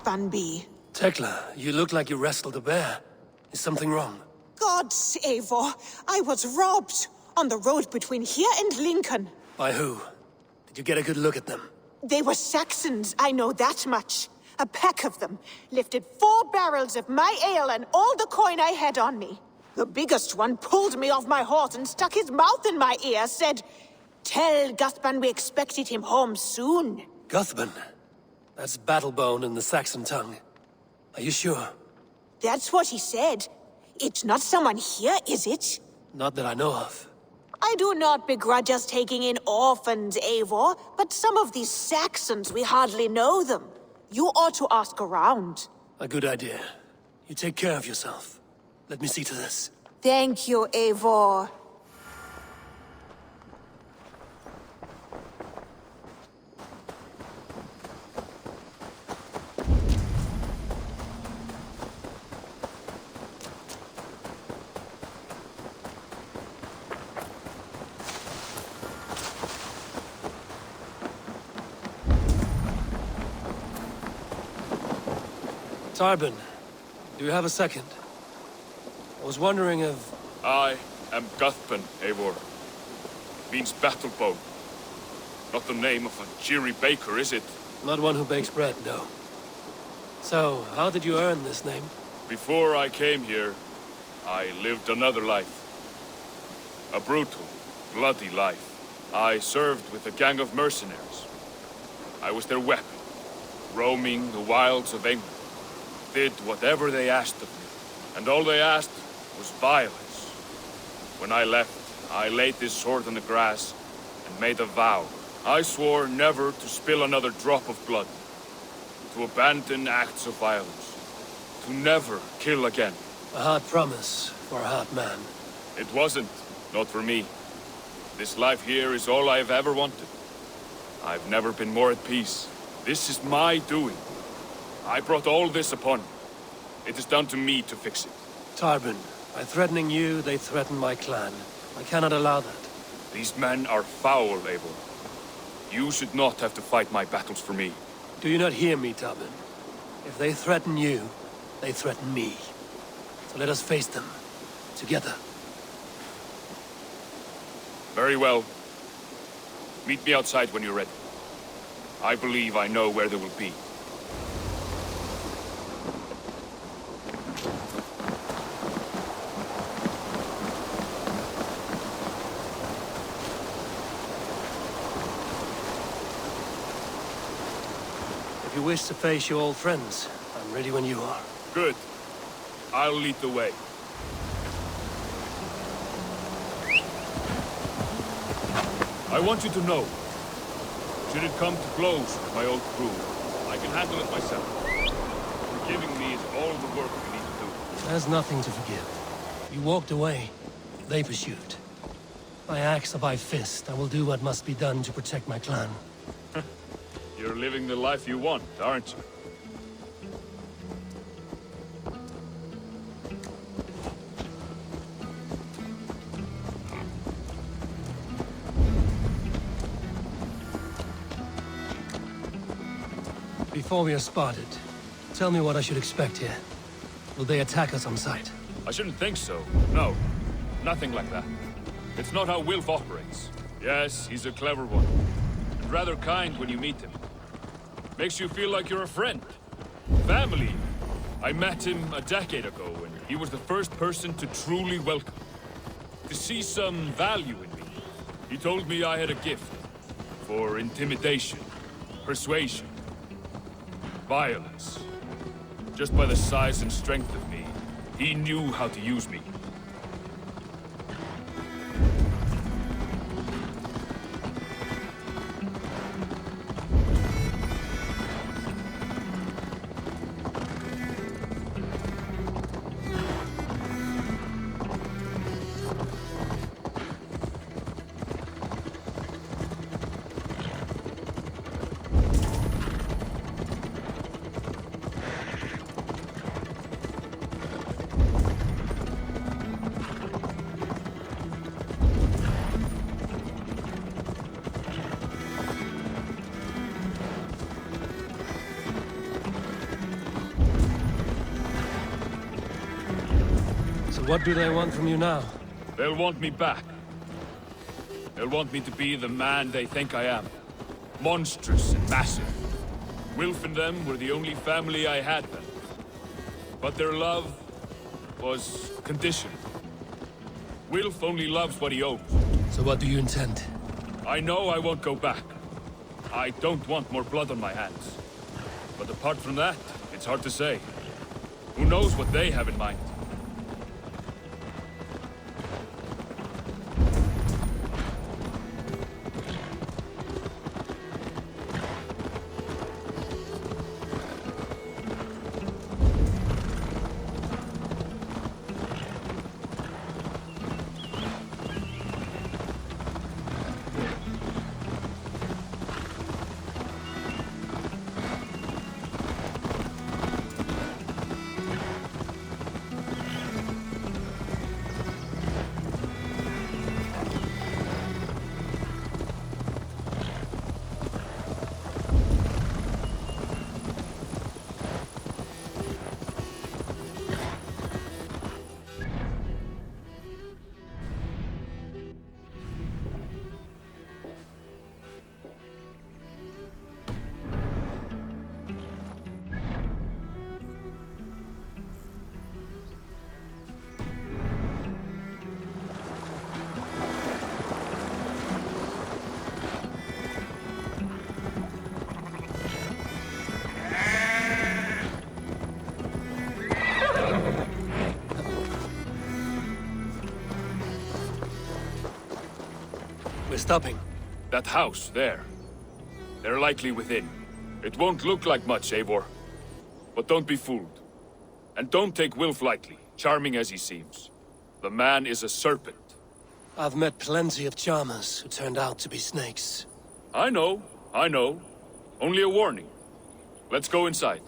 Guthban be? Tekla, you look like you wrestled a bear. Is something wrong? Gods, Eivor, I was robbed on the road between here and Lincoln. By who? Did you get a good look at them? They were Saxons, I know that much. A pack of them lifted 4 barrels of my ale and all the coin I had on me. The biggest one pulled me off my horse and stuck his mouth in my ear, said, "Tell Guthban we expected him home soon." Guthban? That's Battlebone in the Saxon tongue. Are you sure? That's what he said. It's not someone here, is it? Not that I know of. I do not begrudge us taking in orphans, Eivor, but some of these Saxons, we hardly know them. You ought to ask around. A good idea. You take care of yourself. Let me see to this. Thank you, Eivor. Tarbin, do you have a second? I was wondering if... I am Guthban, Eivor. Means battlebone. Not the name of a cheery baker, is it? Not one who bakes bread, no. So, how did you earn this name? Before I came here, I lived another life. A brutal, bloody life. I served with a gang of mercenaries. I was their weapon, roaming the wilds of England. Did whatever they asked of me, and all they asked was violence. When I left, I laid this sword on the grass and made a vow. I swore never to spill another drop of blood, to abandon acts of violence, to never kill again. A hard promise for a hard man. It wasn't, not for me. This life here is all I've ever wanted. I've never been more at peace. This is my doing. I brought all this upon me. It is down to me to fix it. Tarbin, by threatening you, they threaten my clan. I cannot allow that. These men are foul, Eivor. You should not have to fight my battles for me. Do you not hear me, Tarbin? If they threaten you, they threaten me. So let us face them, together. Very well. Meet me outside when you're ready. I believe I know where they will be. If you wish to face your old friends, I'm ready when you are. Good. I'll lead the way. I want you to know, should it come to blows with my old crew, I can handle it myself. Forgiving me is all the work we need to do. There's nothing to forgive. You walked away. They pursued. By axe or by fist, I will do what must be done to protect my clan. You're living the life you want, aren't you? Before we are spotted, tell me what I should expect here. Will they attack us on sight? I shouldn't think so. No. Nothing like that. It's not how Wilf operates. Yes, he's a clever one. And rather kind when you meet him. Makes you feel like you're a friend. Family. I met him a decade ago, and he was the first person to truly welcome. To see some value in me. He told me I had a gift. For intimidation. Persuasion. Violence. Just by the size and strength of me, he knew how to use me. What do they want from you now? They'll want me back. They'll want me to be the man they think I am. Monstrous and massive. Wilf and them were the only family I had then. But their love was conditional. Wilf only loves what he owns. So what do you intend? I know I won't go back. I don't want more blood on my hands. But apart from that, it's hard to say. Who knows what they have in mind? We're stopping. That house, there. They're likely within. It won't look like much, Eivor. But don't be fooled. And don't take Wilf lightly, charming as he seems. The man is a serpent. I've met plenty of charmers who turned out to be snakes. I know. Only a warning. Let's go inside.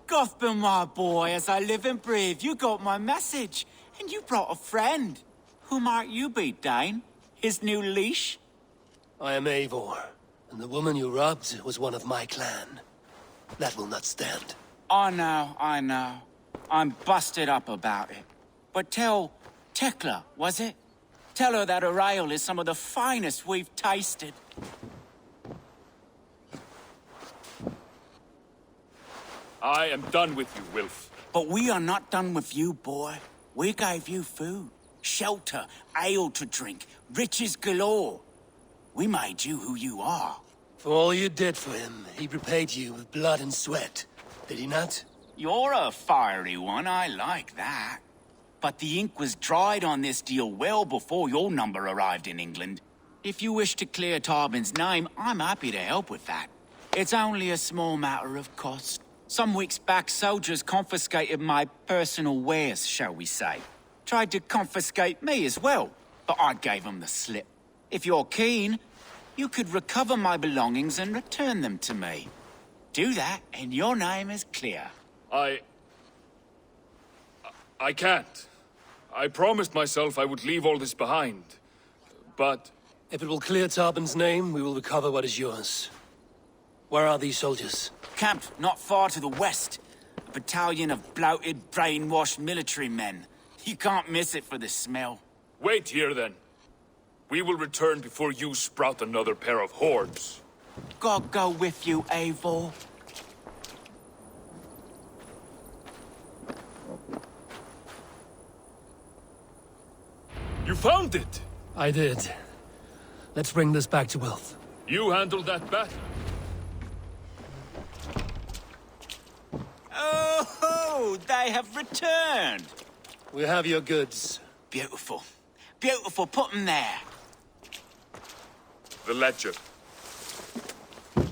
Gotham, my boy, as I live and breathe, you got my message. And you brought a friend. Who might you be, Dane? His new leash? I am Eivor, and the woman you robbed was one of my clan. That will not stand. I know. I'm busted up about it. But tell Tekla, was it? Tell her that her ale is some of the finest we've tasted. I am done with you, Wilf. But we are not done with you, boy. We gave you food, shelter, ale to drink, riches galore. We made you who you are. For all you did for him, he repaid you with blood and sweat. Did he not? You're a fiery one, I like that. But the ink was dried on this deal well before your number arrived in England. If you wish to clear Tarbin's name, I'm happy to help with that. It's only a small matter of cost. Some weeks back, soldiers confiscated my personal wares, shall we say. Tried to confiscate me as well, but I gave them the slip. If you're keen, you could recover my belongings and return them to me. Do that, and your name is clear. I can't. I promised myself I would leave all this behind. But... If it will clear Tarbin's name, we will recover what is yours. Where are these soldiers? Camped not far to the west. A battalion of bloated, brainwashed military men. You can't miss it for the smell. wait here then. We will return before you sprout another pair of hordes. God go with you, Eivor. You found it! I did. Let's bring this back to Wilf. You handled that battle. Oh, they have returned. We have your goods. Beautiful. Beautiful, put them there. The ledger.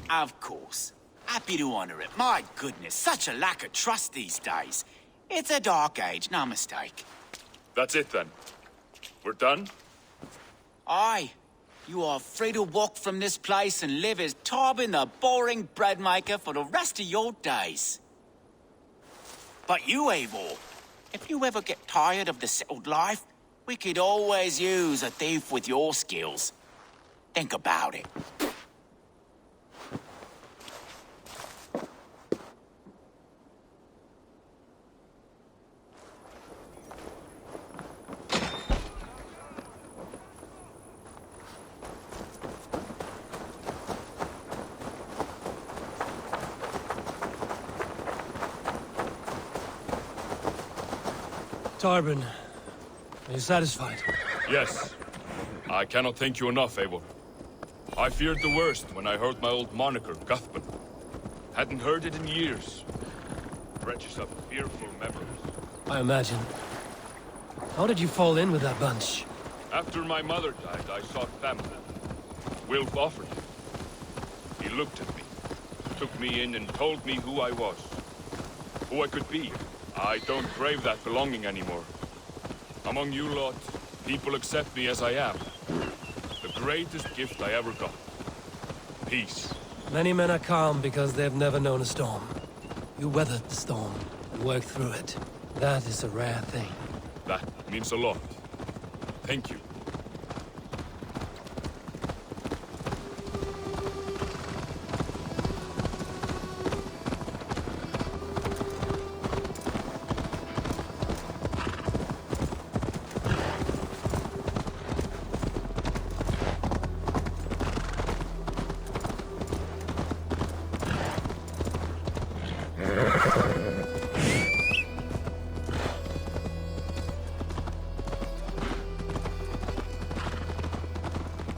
Of course. Happy to honor it. My goodness, such a lack of trust these days. It's a dark age, no mistake. That's it then. We're done? Aye. You are free to walk from this place and live as Tarbin the boring bread maker for the rest of your days. But you, Eivor, if you ever get tired of the settled life, We could always use a thief with your skills. Think about it. Tarbin, are you satisfied? Yes. I cannot thank you enough, Eivor. I feared the worst when I heard my old moniker, Guthman. Hadn't heard it in years. Wretches of fearful memories. I imagine. How did you fall in with that bunch? After my mother died, I sought family. Wilf offered it. He looked at me, took me in and told me who I was. Who I could be. I don't crave that belonging anymore. Among you lot, people accept me as I am. The greatest gift I ever got. Peace. Many men are calm because they've never known a storm. You weathered the storm and worked through it. That is a rare thing. That means a lot. Thank you.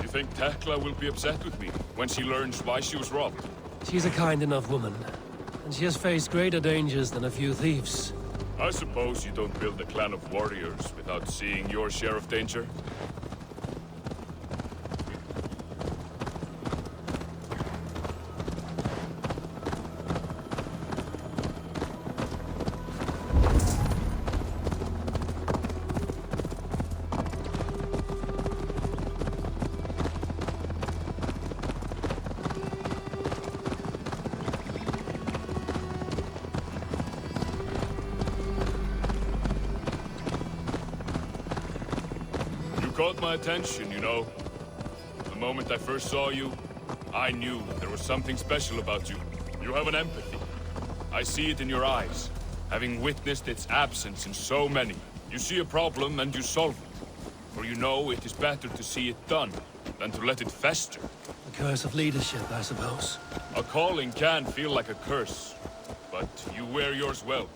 You think Tekla will be upset with me when she learns why she was robbed? She's a kind enough woman, and she has faced greater dangers than a few thieves. I suppose you don't build a clan of warriors without seeing your share of danger? Caught my attention, you know. The moment I first saw you, I knew there was something special about you. You have an empathy. I see it in your eyes, having witnessed its absence in so many. You see a problem and you solve it. For you know it is better to see it done than to let it fester. The curse of leadership, I suppose. A calling can feel like a curse, but you wear yours well.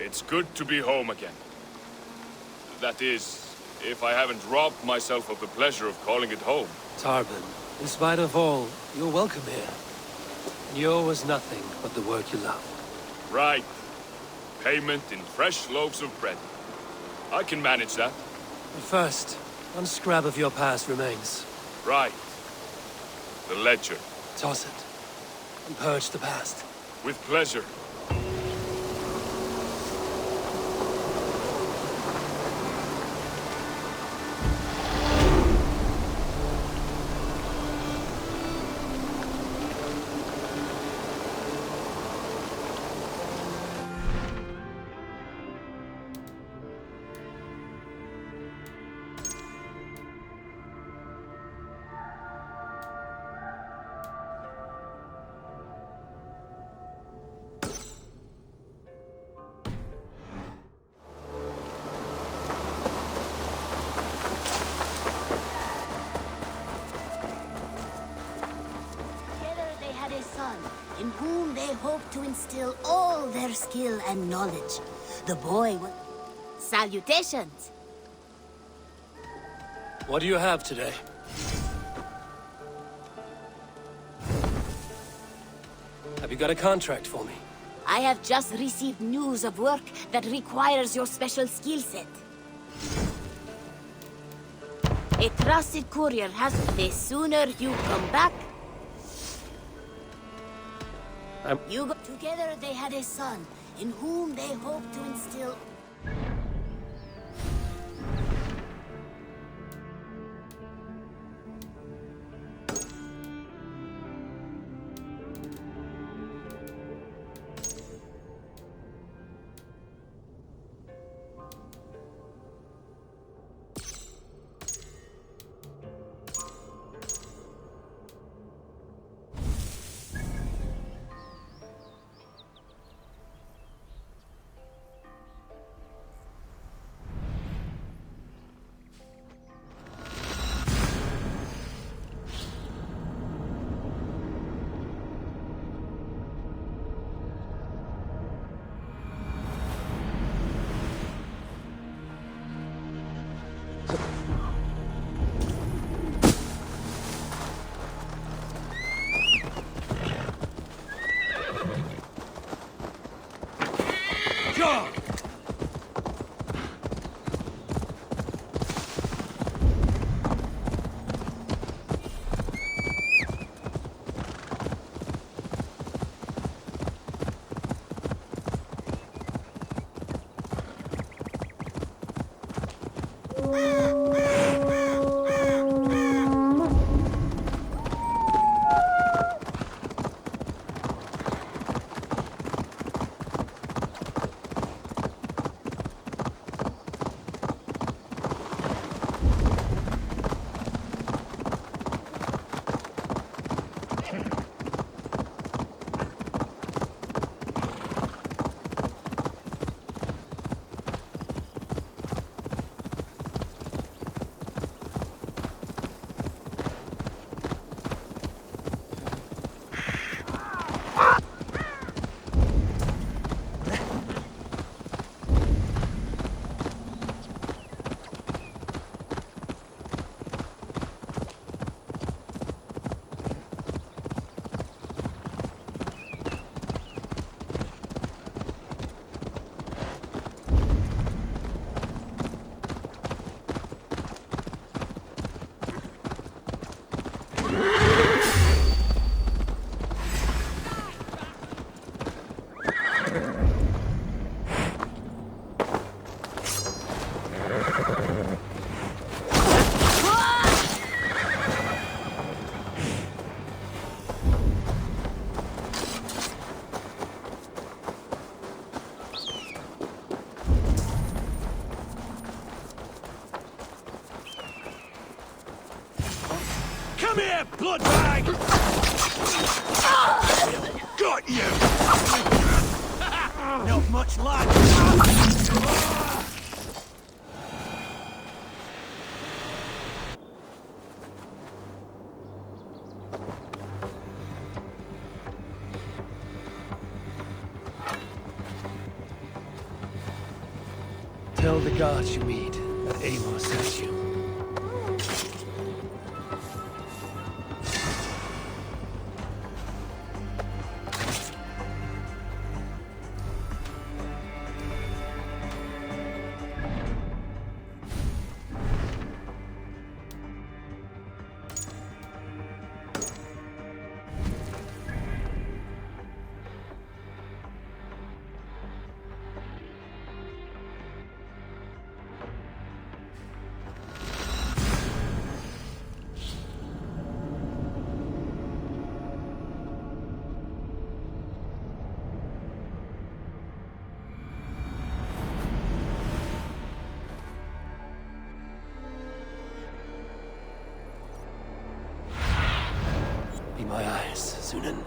It's good to be home again. That is, if I haven't robbed myself of the pleasure of calling it home. Tarbin, in spite of all, you're welcome here. And you owe us nothing but the work you love. Right. Payment in fresh loaves of bread. I can manage that. But first, one scrap of your past remains. Right. The ledger. Toss it, and purge the past. With pleasure. In whom they hoped to instill all their skill and knowledge. The boy was... Salutations! What do you have today? Have you got a contract for me? I have just received news of work that requires your special skill set. A trusted courier has... The sooner you come back... Together they had a son, in whom they hope to instill... Come here, bloodbag! Got you! Not much luck! Tell the guards you meet that Amos sent you. Be my eyes, Sunan.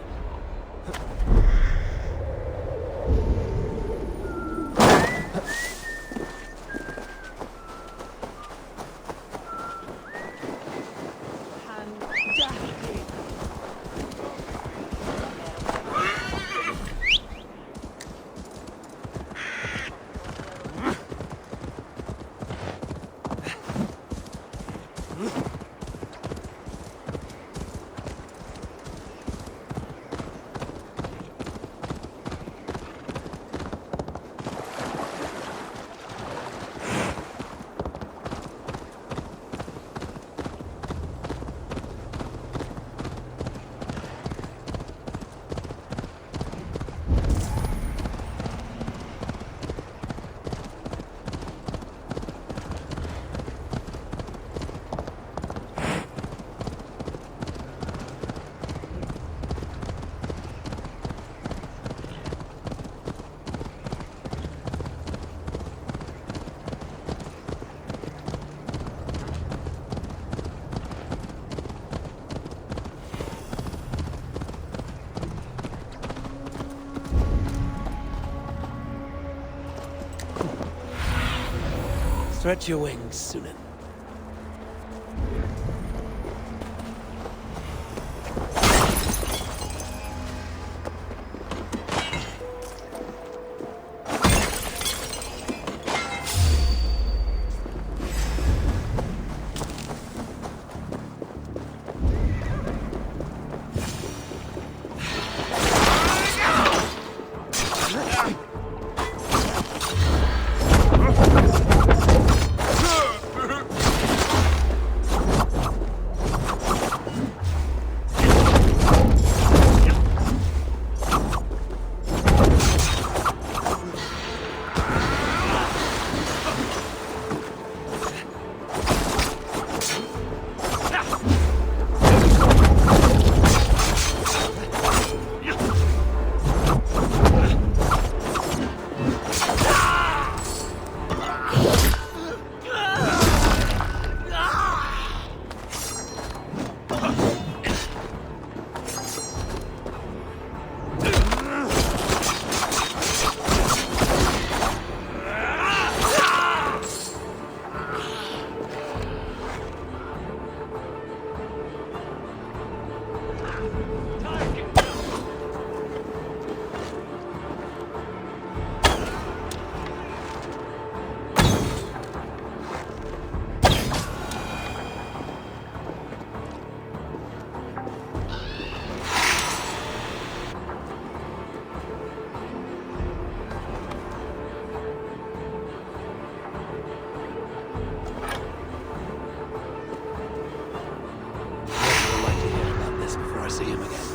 Stretch your wings, Sunan. See him again.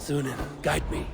Sunan, guide me.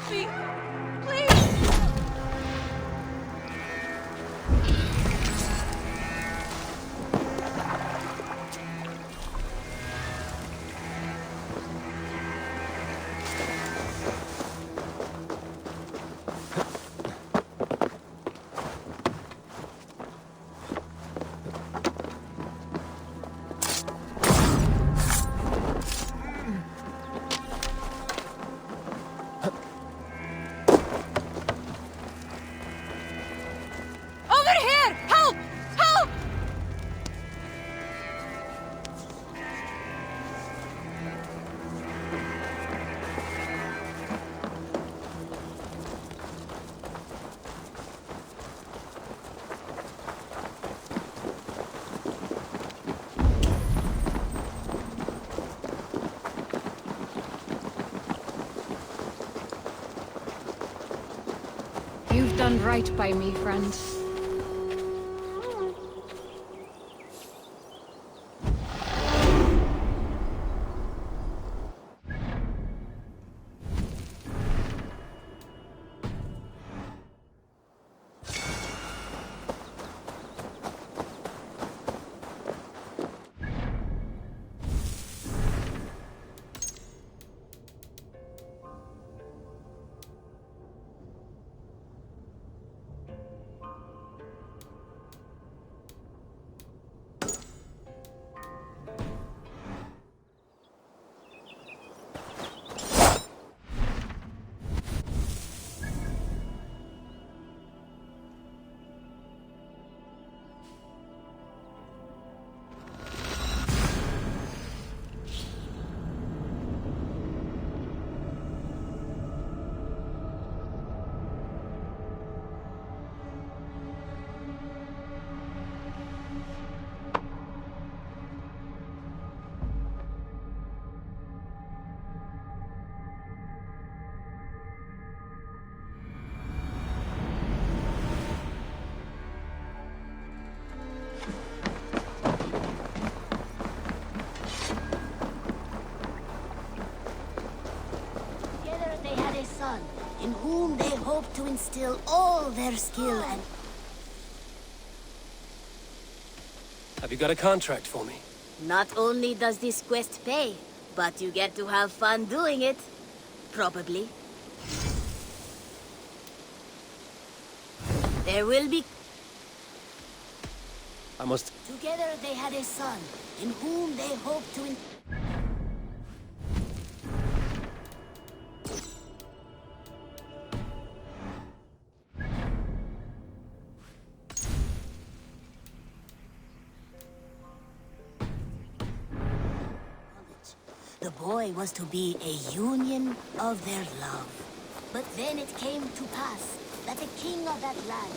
me! Please! Over here! Help! Help! You've done right by me, friend. Together they had a son, in whom they hoped to instill all their skill and... Have you got a contract for me? Not only does this quest pay, but you get to have fun doing it. Probably. There will be... I must... Together they had a son, in whom they hoped to... The boy was to be a union of their love. But then it came to pass that the king of that land...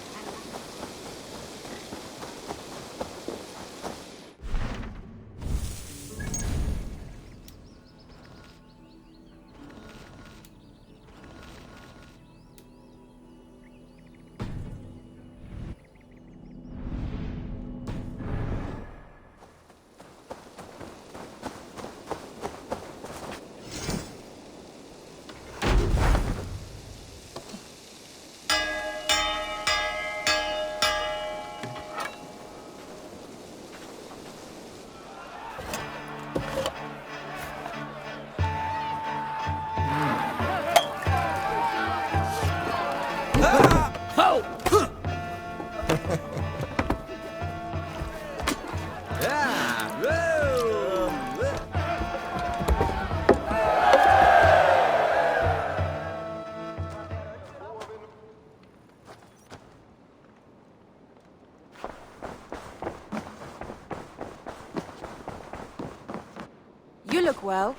You look well.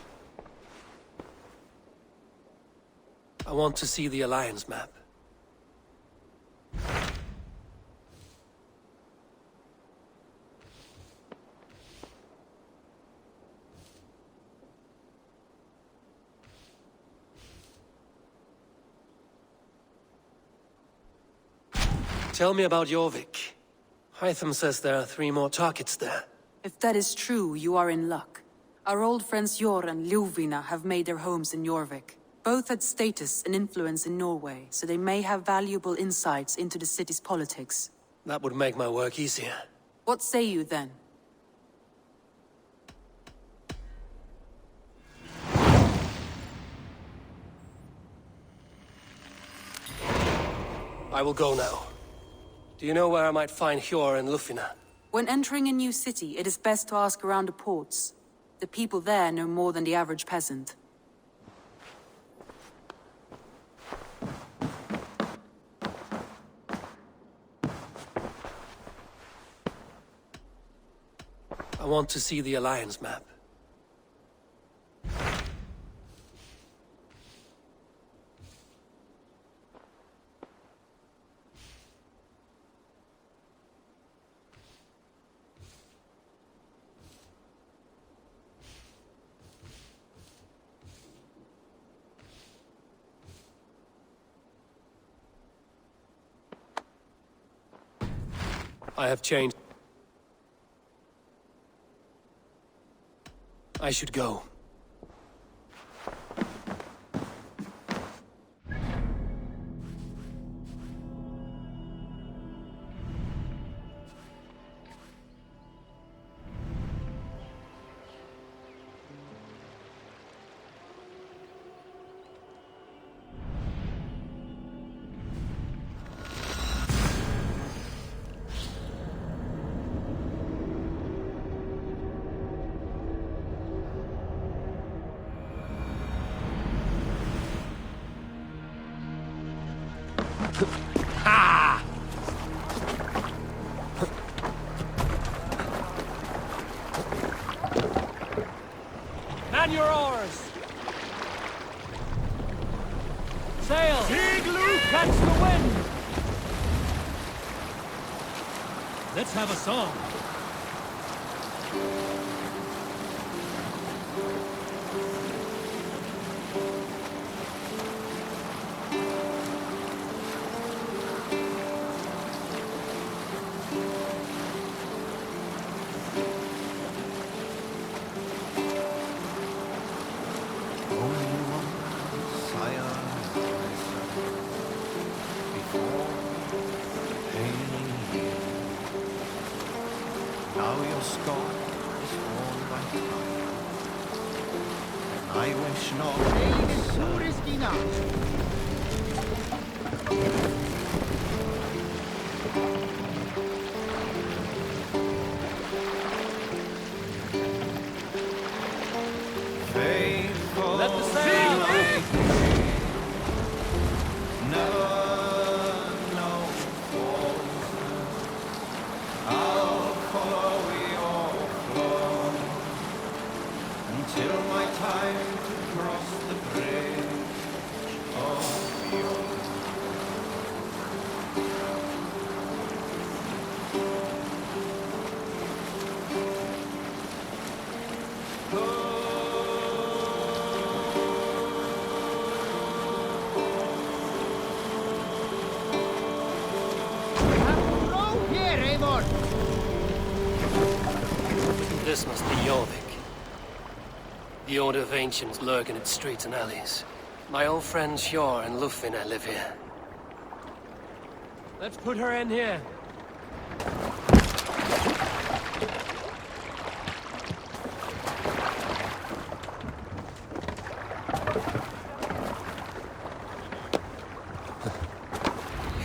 I want to see the Alliance map. Tell me about Jorvik. Hytham says there are 3 more targets there. If that is true, you are in luck. Our old friends Jor and Ljuvina have made their homes in Jorvik. Both had status and influence in Norway, so they may have valuable insights into the city's politics. That would make my work easier. What say you then? I will go now. Do you know where I might find Hjor and Lufina? When entering a new city, it is best to ask around the ports. The people there know more than the average peasant. I want to see the Alliance map. I have changed. I should go. Man your oars! Sail! Igloo, catch the wind! Let's have a song. Now your scar is worn by time, and I wish not. Pain is too risky now. Faithful. Let the sail away. Never know falsehood. I'll follow your flow until my time to cross the bridge of your. This must be Jorvik. The Order of Ancients lurk in its streets and alleys. My old friends Hjor and Lufina live here. Let's put her in here.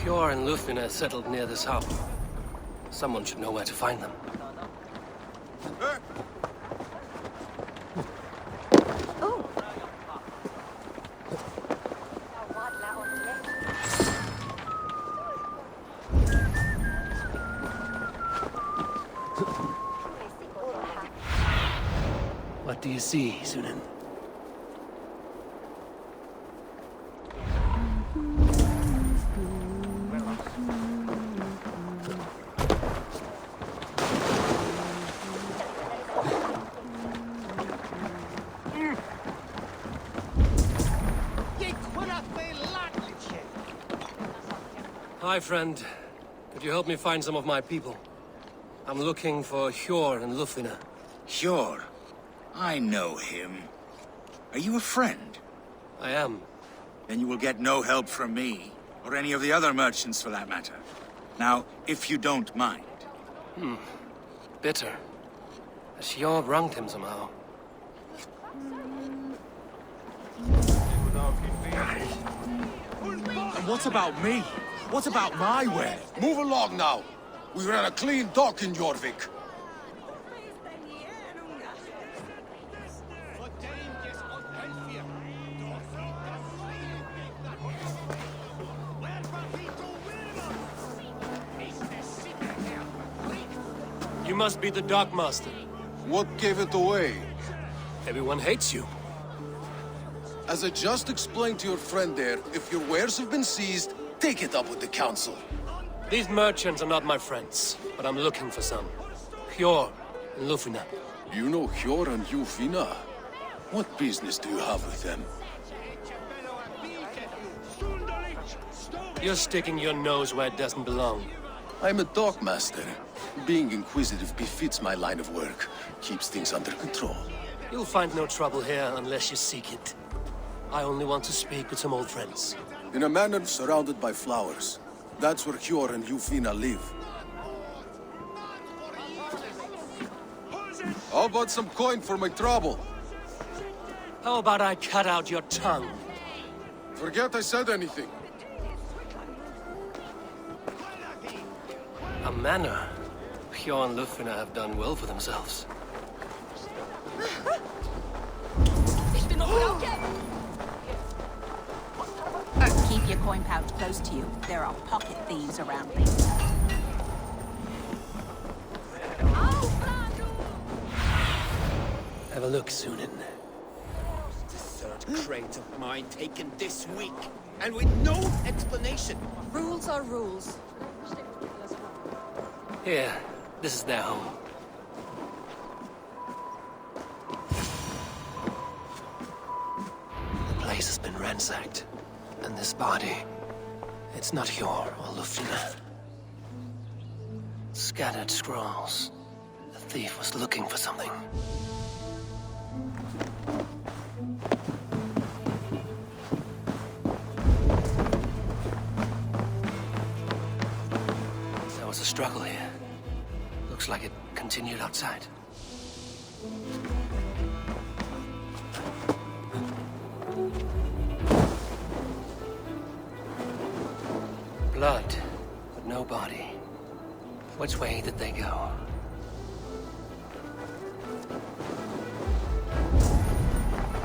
Hjor and Lufina settled near this hub. Someone should know where to find them. What do you see, Sunan? Hi, friend. Could you help me find some of my people? I'm looking for Hjor and Lufina. Hjor? I know him. Are you a friend? I am. Then you will get no help from me, or any of the other merchants for that matter. Now, if you don't mind. Bitter. Sjord wronged him somehow. And what about me? What about my ware? Move along now. We ran a clean dock in Jorvik. You must be the dockmaster. What gave it away? Everyone hates you. As I just explained to your friend there, if your wares have been seized, take it up with the council. These merchants are not my friends, but I'm looking for some. Hjor and Lufina. You know Hjor and Jufina? What business do you have with them? You're sticking your nose where it doesn't belong. I'm a dockmaster. Being inquisitive befits my line of work. Keeps things under control. You'll find no trouble here unless you seek it. I only want to speak with some old friends. In a manor surrounded by flowers. That's where Hjor and Jufina live. How about some coin for my trouble? How about I cut out your tongue? Forget I said anything. A manor. Hjor and Lufina have done well for themselves. Keep your coin pouch close to you. There are pocket thieves around me. Have a look, Sunan. The third crate of mine taken this week, and with no explanation. Rules are rules. Here, this is their home. The place has been ransacked. And this body, it's not Hjor or Lufina. Scattered scrolls. The thief was looking for something. There was a struggle here. Looks like it continued outside. Blood, but no body. Which way did they go?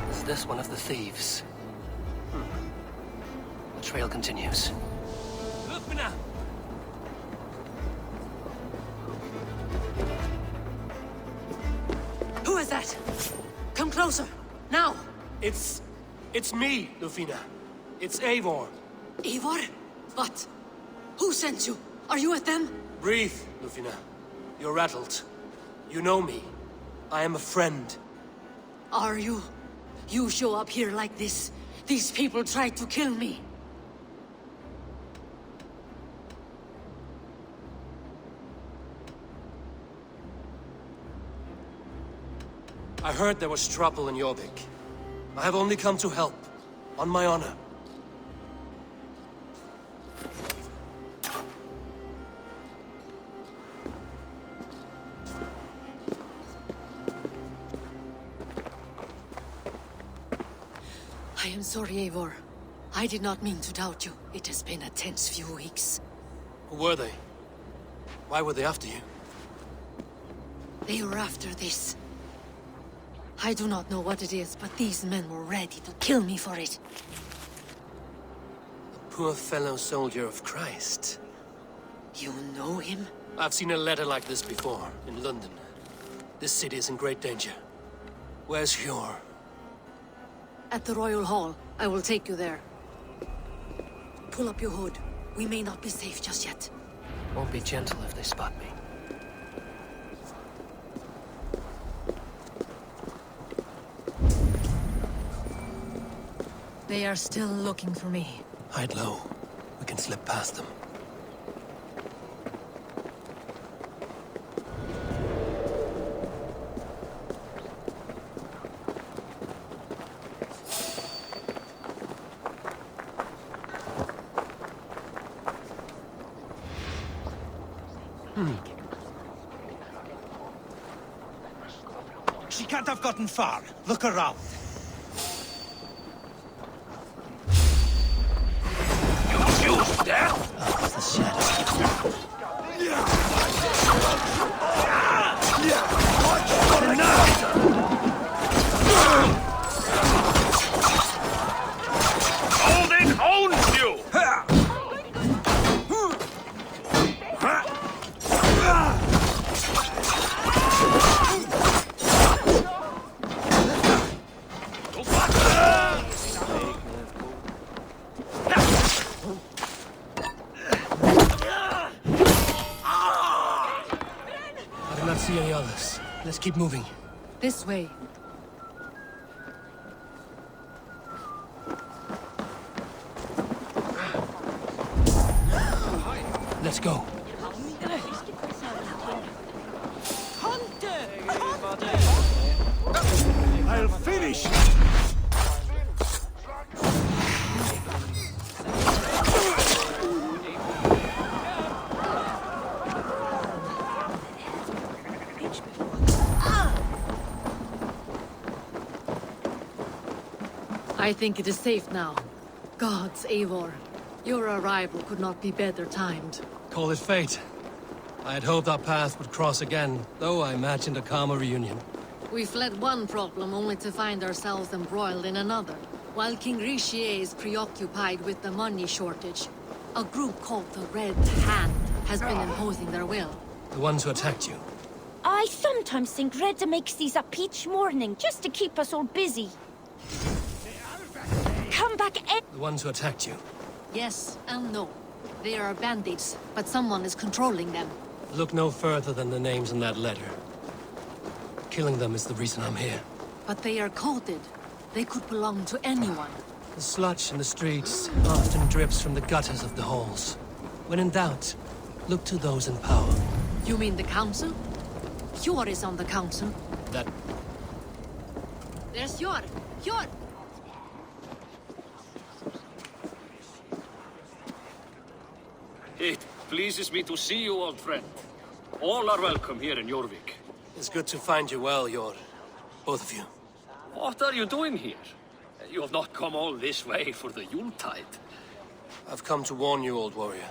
Is this one of the thieves? The trail continues. Lufina! Who is that? Come closer, now! It's me, Lufina. It's Eivor. Eivor? What? Who sent you? Are you with them? Breathe, Lufina. You're rattled. You know me. I am a friend. Are you? You show up here like this. These people tried to kill me. I heard there was trouble in Jorvik. I have only come to help. On my honor. I am sorry, Eivor. I did not mean to doubt you. It has been a tense few weeks. Who were they? Why were they after you? They were after this. I do not know what it is, but these men were ready to kill me for it. A poor fellow soldier of Christ. You know him? I've seen a letter like this before, in London. This city is in great danger. Where's Hjor? At the Royal Hall. I will take you there. Pull up your hood. We may not be safe just yet. Won't be gentle if they spot me. They are still looking for me. Hide low. We can slip past them. She can't have gotten far. Look around. You there? It's the shadow. Odin owns you! I do not see any others. Let's keep moving. This way. Let's go. I'll finish. I think it is safe now. Gods, Eivor. Your arrival could not be better timed. Call it fate. I had hoped our paths would cross again, though I imagined a calmer reunion. We fled one problem only to find ourselves embroiled in another. While King Richier is preoccupied with the money shortage, a group called the Red Hand has been imposing their will. The ones who attacked you. I sometimes think Redda makes these up each morning, just to keep us all busy. Come back The ones who attacked you. Yes and no. They are bandits, but someone is controlling them. Look no further than the names in that letter. Killing them is the reason I'm here. But they are coded. They could belong to anyone. The sludge in the streets often drips from the gutters of the halls. When in doubt, look to those in power. You mean the council? Hjor is on the council. That... There's Hjor! Hjor! It pleases me to see you, old friend. All are welcome here in Jorvik. It's good to find you well, Hjor. Both of you. What are you doing here? You have not come all this way for the Yuletide. I've come to warn you, old warrior,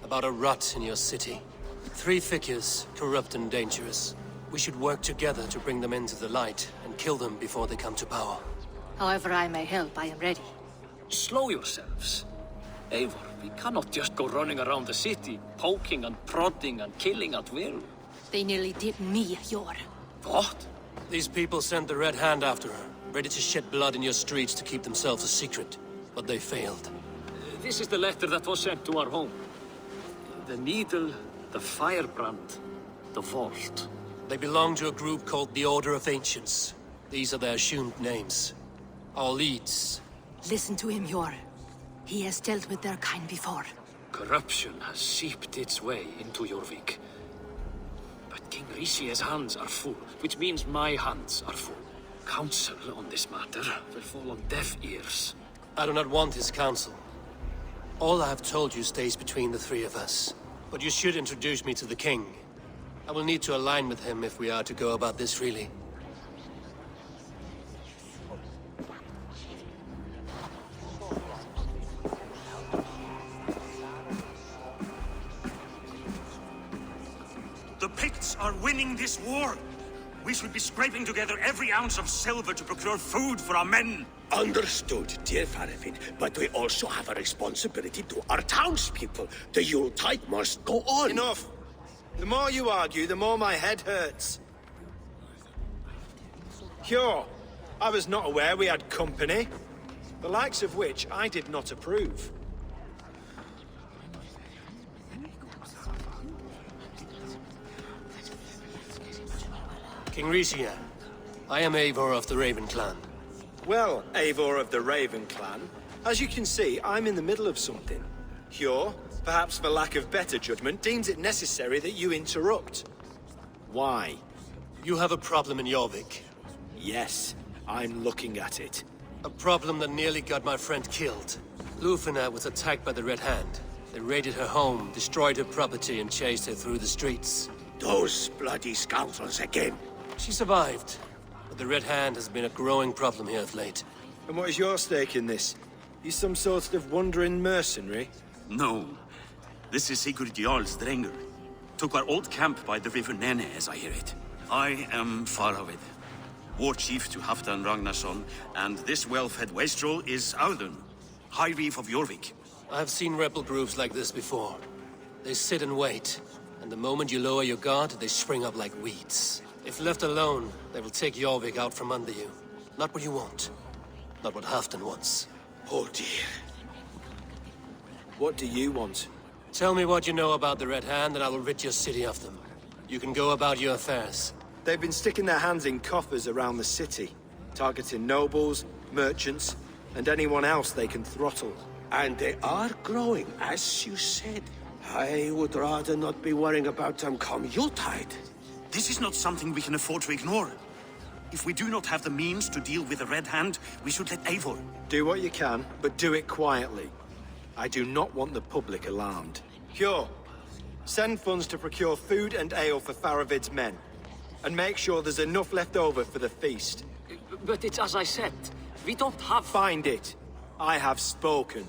about a rot in your city. 3 figures, corrupt and dangerous. We should work together to bring them into the light and kill them before they come to power. However I may help, I am ready. Slow yourselves. Eivor, we cannot just go running around the city, poking and prodding and killing at will. They nearly did me, Hjor. What? These people sent the Red Hand after her, ready to shed blood in your streets to keep themselves a secret. But they failed. This is the letter that was sent to our home. The needle, the firebrand, the vault. They belong to a group called the Order of Ancients. These are their assumed names. Our leads. Listen to him, Hjor. He has dealt with their kind before. Corruption has seeped its way into Jorvik. But King Richier's hands are full, which means my hands are full. Counsel on this matter will fall on deaf ears. I do not want his counsel. All I have told you stays between the 3 of us. But you should introduce me to the king. I will need to align with him if we are to go about this freely. The Picts are winning this war. We should be scraping together every ounce of silver to procure food for our men. Understood, dear Farafin, but we also have a responsibility to our townspeople. The Yuletide must go on. Enough! The more you argue, the more my head hurts. Hjor, I was not aware we had company, the likes of which I did not approve. King Richier, I am Eivor of the Raven Clan. Well, Eivor of the Raven Clan, as you can see, I'm in the middle of something. Hjor, perhaps for lack of better judgment, deems it necessary that you interrupt. Why? You have a problem in Jorvik. Yes, I'm looking at it. A problem that nearly got my friend killed. Lufina was attacked by the Red Hand. They raided her home, destroyed her property, and chased her through the streets. Those bloody scoundrels again. She survived, but the Red Hand has been a growing problem here of late. And what is your stake in this? You some sort of wandering mercenary? No. This is Sigurd Jarl's Drenger. Took our old camp by the river Nene, as I hear it. I am Faravid, war chief to Halfdan Ragnarsson, and this well-fed wastrel is Audun, High Reeve of Jorvik. I've seen rebel groups like this before. They sit and wait, and the moment you lower your guard, they spring up like weeds. If left alone, they will take Jorvik out from under you. Not what you want. Not what Halfdan wants. Oh dear. What do you want? Tell me what you know about the Red Hand, and I will rid your city of them. You can go about your affairs. They've been sticking their hands in coffers around the city, targeting nobles, merchants, and anyone else they can throttle. And they are growing, as you said. I would rather not be worrying about them come Yuletide. This is not something we can afford to ignore. If we do not have the means to deal with the Red Hand, we should let Eivor. Do what you can, but do it quietly. I do not want the public alarmed. Cure. Send funds to procure food and ale for Faravid's men. And make sure there's enough left over for the feast. But it's as I said. We don't have... Find it. I have spoken.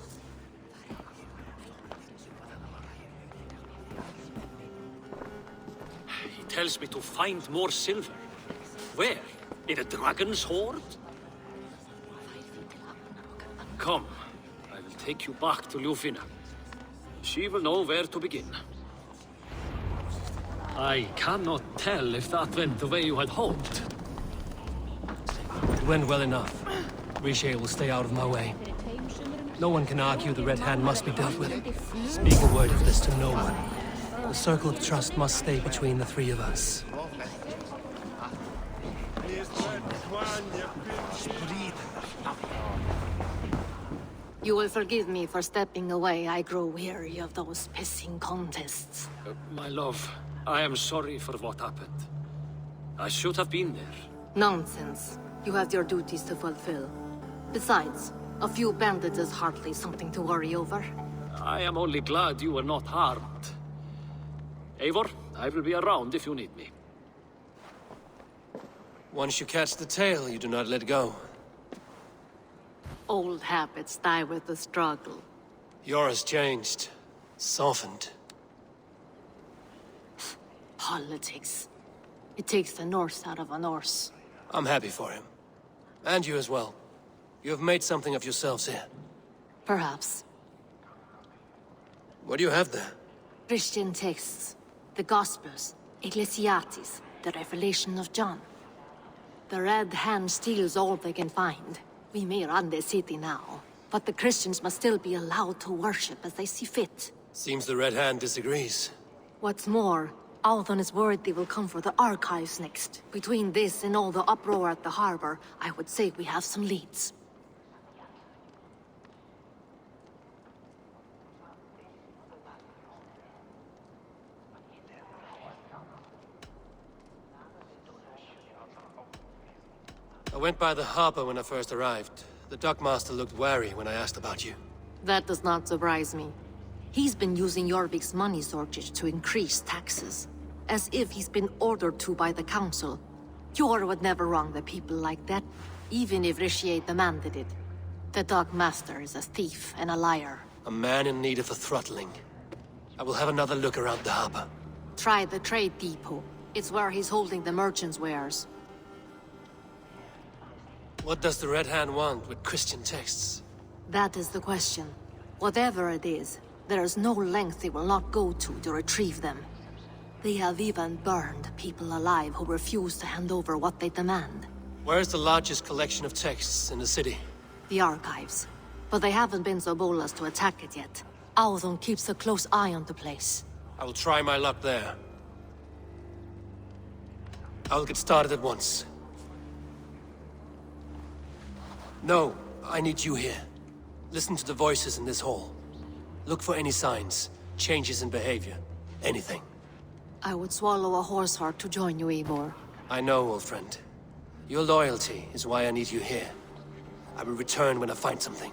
He tells me to find more silver. Where? In a dragon's hoard? Come. I will take you back to Ljufina. She will know where to begin. I cannot tell if that went the way you had hoped. It went well enough. Riche will stay out of my way. No one can argue the Red Hand must be dealt with. Speak a word of this to no one. The circle of trust must stay between the three of us. You will forgive me for stepping away. I grow weary of those pissing contests. My love, I am sorry for what happened. I should have been there. Nonsense. You have your duties to fulfill. Besides, a few bandits is hardly something to worry over. I am only glad you were not harmed. Eivor, I will be around if you need me. Once you catch the tail, you do not let go. Old habits die with the struggle. Yours changed. Softened. Politics. It takes the Norse out of a Norse. I'm happy for him. And you as well. You have made something of yourselves here. Perhaps. What do you have there? Christian texts. The Gospels. Ecclesiastes. The Revelation of John. The Red Hand steals all they can find. We may run the city now, but the Christians must still be allowed to worship as they see fit. Seems the Red Hand disagrees. What's more, Althon is worried they will come for the archives next. Between this and all the uproar at the harbor, I would say we have some leads. I went by the harbor when I first arrived. The dockmaster looked wary when I asked about you. That does not surprise me. He's been using Jorvik's money shortage to increase taxes. As if he's been ordered to by the council. Jor would never wrong the people like that, even if Riche demanded it. The dockmaster is a thief and a liar. A man in need of a throttling. I will have another look around the harbor. Try the trade depot. It's where he's holding the merchants' wares. What does the Red Hand want with Christian texts? That is the question. Whatever it is, there is no length they will not go to retrieve them. They have even burned people alive who refuse to hand over what they demand. Where is the largest collection of texts in the city? The archives. But they haven't been so bold as to attack it yet. Althon keeps a close eye on the place. I will try my luck there. I will get started at once. No, I need you here. Listen to the voices in this hall. Look for any signs, changes in behavior, anything. I would swallow a horse heart to join you, Eivor. I know, old friend. Your loyalty is why I need you here. I will return when I find something.